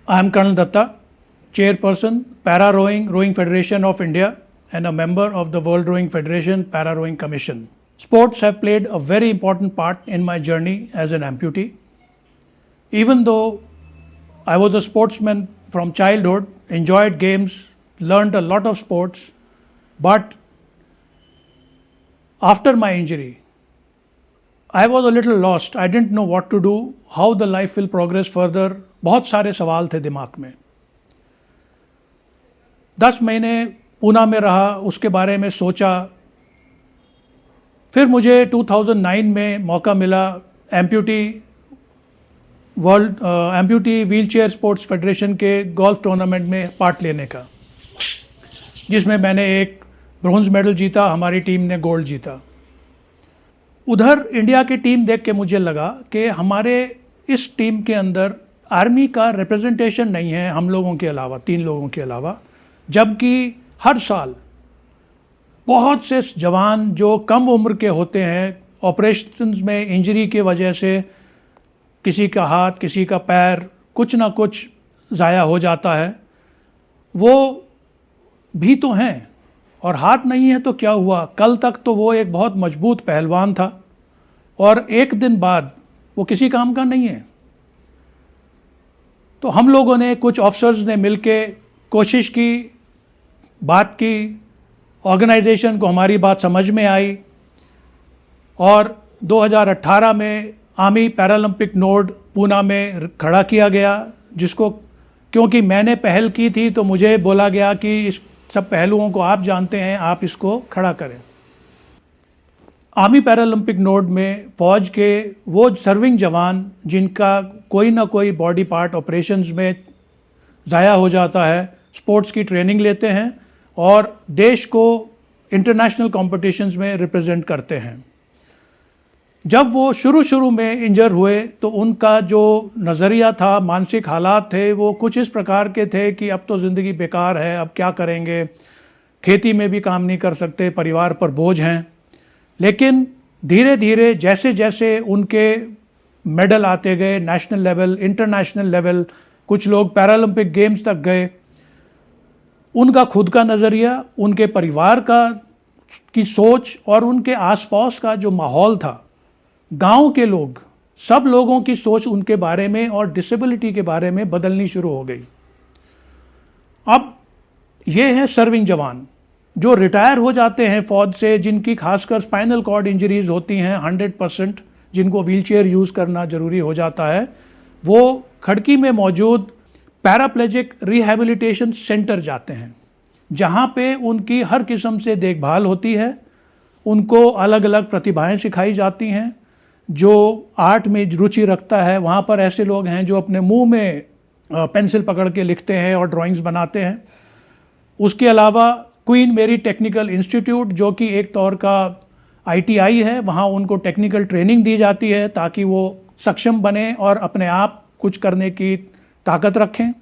I am Colonel Datta, Chairperson, Para Rowing, Rowing Federation of India, and a member of the World Rowing Federation Para Rowing Commission. Sports have played a very important part in my journey as an amputee. Even though I was a sportsman from childhood, enjoyed games, learned a lot of sports, but after my injury, I was a little lost. I didn't know what to do, how the life will progress further. बहुत सारे सवाल थे दिमाग में. 10 महीने पूना में रहा, उसके बारे में सोचा. फिर मुझे 2009 में मौका मिला एम्प्यूटी व्हीलचेयर स्पोर्ट्स फेडरेशन के गोल्फ टूर्नामेंट में पार्ट लेने का, जिसमें मैंने एक ब्रोंज मेडल जीता, हमारी टीम ने गोल्ड जीता. उधर इंडिया की टीम देख के मुझे लगा कि हमारे इस टीम के अंदर आर्मी का रिप्रेजेंटेशन नहीं है, हम लोगों के अलावा, 3 लोगों के अलावा, जबकि हर साल बहुत से जवान जो कम उम्र के होते हैं, ऑपरेशंस में इंजरी की वजह से किसी का हाथ, किसी का पैर, कुछ ना कुछ ज़ाया हो जाता है, वो भी तो हैं. और हाथ नहीं है तो क्या हुआ, कल तक तो वो एक बहुत मजबूत पहलवान था और एक दिन बाद वो किसी काम का नहीं है. तो हम लोगों ने, कुछ ऑफिसर्स ने मिलके कोशिश की, बात की, ऑर्गेनाइजेशन को हमारी बात समझ में आई और 2018 में आर्मी पैरालंपिक नोड पूना में खड़ा किया गया, जिसको क्योंकि मैंने पहल की थी तो मुझे बोला गया कि इस सब पहलुओं को आप जानते हैं, आप इसको खड़ा करें. आर्मी पैरालंपिक नोड में फ़ौज के वो सर्विंग जवान जिनका कोई ना कोई बॉडी पार्ट ऑपरेशंस में ज़ाया हो जाता है, स्पोर्ट्स की ट्रेनिंग लेते हैं और देश को इंटरनेशनल कॉम्पिटिशन्स में रिप्रेजेंट करते हैं. जब वो शुरू में इंजर हुए तो उनका जो नज़रिया था, मानसिक हालात थे, वो कुछ इस प्रकार के थे कि अब तो ज़िंदगी बेकार है, अब क्या करेंगे, खेती में भी काम नहीं कर सकते, परिवार पर बोझ हैं. लेकिन धीरे धीरे जैसे जैसे उनके मेडल आते गए, नेशनल लेवल, इंटरनेशनल लेवल, कुछ लोग पैरालंपिक गेम्स तक गए, उनका खुद का नज़रिया, उनके परिवार की सोच और उनके आसपास का जो माहौल था, गांव के लोग, सब लोगों की सोच उनके बारे में और डिसेबिलिटी के बारे में बदलनी शुरू हो गई. अब ये हैं सर्विंग जवान जो रिटायर हो जाते हैं फ़ौज से, जिनकी खासकर स्पाइनल कॉर्ड इंजरीज होती हैं 100%, जिनको व्हीलचेयर यूज़ करना ज़रूरी हो जाता है. वो खड़की में मौजूद पैराप्लेजिक रिहैबिलिटेशन सेंटर जाते हैं, जहाँ पे उनकी हर किस्म से देखभाल होती है, उनको अलग अलग प्रतिभाएं सिखाई जाती हैं. जो आर्ट में रुचि रखता है, वहाँ पर ऐसे लोग हैं जो अपने मुंह में पेंसिल पकड़ के लिखते हैं और ड्राइंग्स बनाते हैं. उसके अलावा क्वीन मेरी टेक्निकल इंस्टीट्यूट, जो कि एक तौर का ITI है, वहाँ उनको टेक्निकल ट्रेनिंग दी जाती है ताकि वो सक्षम बने और अपने आप कुछ करने की ताकत रखें.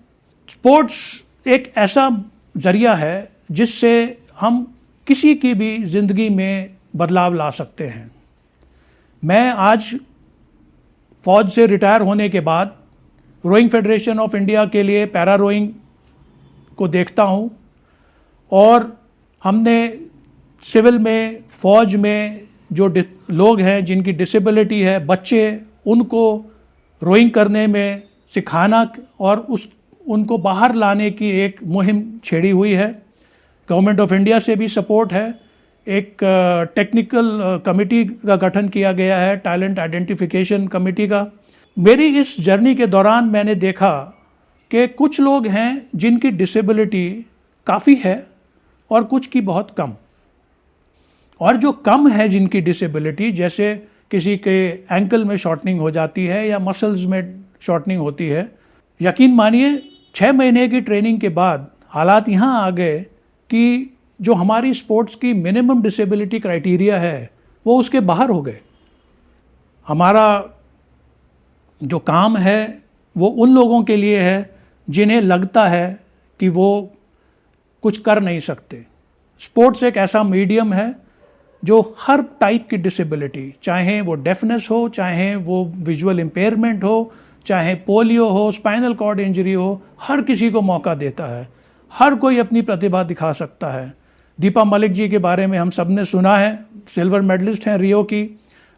स्पोर्ट्स एक ऐसा ज़रिया है जिससे हम किसी की भी ज़िंदगी में बदलाव ला सकते हैं. मैं आज फ़ौज से रिटायर होने के बाद रोइंग फेडरेशन ऑफ इंडिया के लिए पैरा रोइंग को देखता हूँ और हमने सिविल में, फ़ौज में जो लोग हैं जिनकी डिसेबिलिटी है, बच्चे, उनको रोइंग करने में सिखाना और उनको बाहर लाने की एक मुहिम छेड़ी हुई है. गवर्नमेंट ऑफ इंडिया से भी सपोर्ट है. एक टेक्निकल कमेटी का गठन किया गया है, टैलेंट आइडेंटिफिकेशन कमेटी का. मेरी इस जर्नी के दौरान मैंने देखा कि कुछ लोग हैं जिनकी डिसेबिलिटी काफ़ी है और कुछ की बहुत कम. और जो कम है जिनकी डिसेबिलिटी, जैसे किसी के एंकल में शॉर्टनिंग हो जाती है या मसल्स में शॉर्टनिंग होती है, यकीन मानिए 6 महीने की ट्रेनिंग के बाद हालात यहाँ आ गए कि जो हमारी स्पोर्ट्स की मिनिमम डिसेबिलिटी क्राइटेरिया है वो उसके बाहर हो गए. हमारा जो काम है वो उन लोगों के लिए है जिन्हें लगता है कि वो कुछ कर नहीं सकते. स्पोर्ट्स एक ऐसा मीडियम है जो हर टाइप की डिसेबिलिटी, चाहे वो डेफनेस हो, चाहे वो विजुअल इम्पेयरमेंट हो, चाहे पोलियो हो, स्पाइनल कॉर्ड इंजरी हो, हर किसी को मौका देता है। हर कोई अपनी प्रतिभा दिखा सकता है। दीपा मलिक जी के बारे में हम सब ने सुना है, सिल्वर मेडलिस्ट हैं रियो की।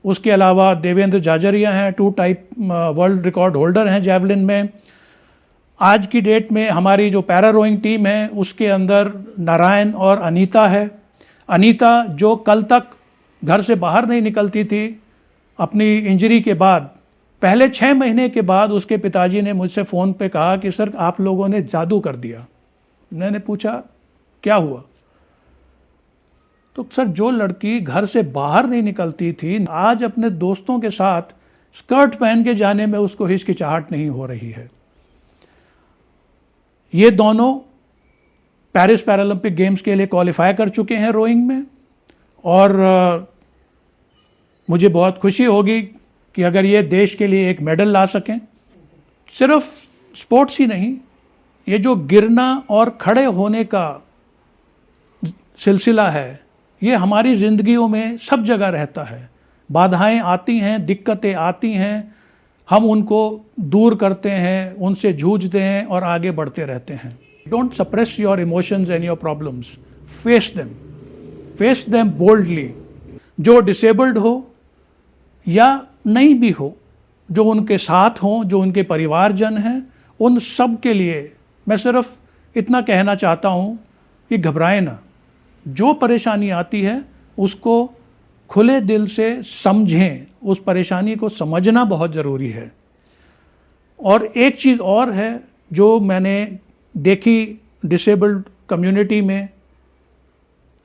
उसके अलावा देवेंद्र जाजरिया हैं, 2 टाइम वर्ल्ड रिकॉर्ड होल्डर हैं जैवलिन में। आज की डेट में हमारी जो पैरा रोइंग टीम है उसके अंदर नारायण और अनीता है। अनीता जो कल तक घर से बाहर नहीं निकलती थी, अपनी इंजरी के बाद पहले 6 महीने के बाद उसके पिताजी ने मुझसे फ़ोन पे कहा कि सर आप लोगों ने जादू कर दिया। मैंने पूछा क्या हुआ? तो सर जो लड़की घर से बाहर नहीं निकलती थी, आज अपने दोस्तों के साथ स्कर्ट पहन के जाने में उसको हिचकिचाहट नहीं हो रही है। ये दोनों पेरिस पैरालंपिक गेम्स के लिए क्वालिफाई कर चुके हैं रोइंग में, और मुझे बहुत खुशी होगी कि अगर ये देश के लिए एक मेडल ला सकें। सिर्फ स्पोर्ट्स ही नहीं, ये जो गिरना और खड़े होने का सिलसिला है, ये हमारी ज़िंदगियों में सब जगह रहता है। बाधाएं आती हैं, दिक्कतें आती हैं, हम उनको दूर करते हैं, उनसे जूझते हैं और आगे बढ़ते रहते हैं। Don't suppress your emotions and your problems, face them boldly. जो डिसेबल्ड हो या नहीं भी हो, जो उनके साथ हों, जो उनके परिवारजन हैं, उन सब के लिए मैं सिर्फ इतना कहना चाहता हूँ कि घबराएं ना। जो परेशानी आती है उसको खुले दिल से समझें, उस परेशानी को समझना बहुत ज़रूरी है। और एक चीज़ और है जो मैंने देखी डिसेबल्ड कम्युनिटी में,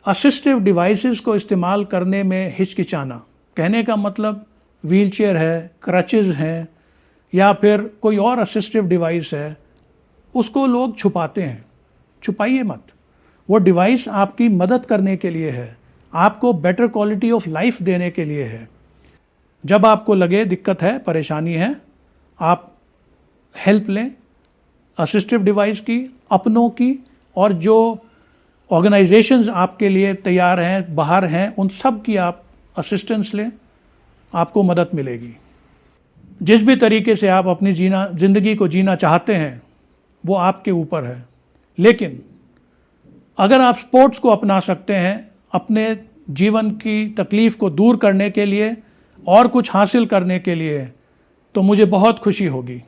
असिस्टिव डिवाइसेस को इस्तेमाल करने में हिचकिचाना। कहने का मतलब व्हीलचेयर है, क्रचेस हैं या फिर कोई और असिस्टिव डिवाइस है, उसको लोग छुपाते हैं। छुपाइए मत, वो डिवाइस आपकी मदद करने के लिए है, आपको बेटर क्वालिटी ऑफ लाइफ देने के लिए है। जब आपको लगे दिक्कत है, परेशानी है, आप हेल्प लें असिस्टिव डिवाइस की, अपनों की, और जो ऑर्गेनाइजेशंस आपके लिए तैयार हैं, बाहर हैं, उन सब की आप असिस्टेंस लें, आपको मदद मिलेगी। जिस भी तरीके से आप अपनी ज़िंदगी को जीना चाहते हैं वो आपके ऊपर है, लेकिन अगर आप स्पोर्ट्स को अपना सकते हैं अपने जीवन की तकलीफ़ को दूर करने के लिए और कुछ हासिल करने के लिए, तो मुझे बहुत खुशी होगी।